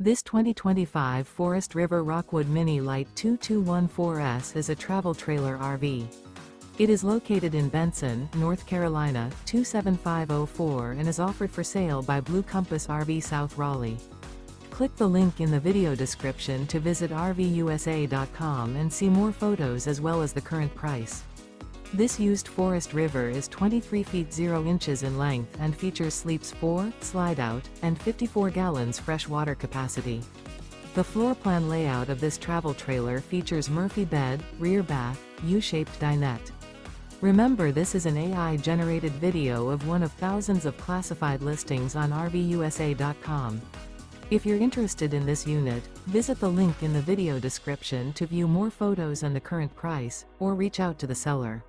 This 2025 Forest River Rockwood Mini Lite 2214S is a travel trailer RV. It is located in Benson, North Carolina, 27504 and is offered for sale by Blue Compass RV South Raleigh. Click the link in the video description to visit RVUSA.com and see more photos as well as the current price. This used Forest River is 23 feet 0 inches in length and features sleeps 4, Slideout, and 54 gallons fresh water capacity. The floor plan layout of this travel trailer features Murphy bed, rear bath, U-shaped dinette. Remember, this is an AI-generated video of one of thousands of classified listings on RVUSA.com. If you're interested in this unit, visit the link in the video description to view more photos and the current price, or reach out to the seller.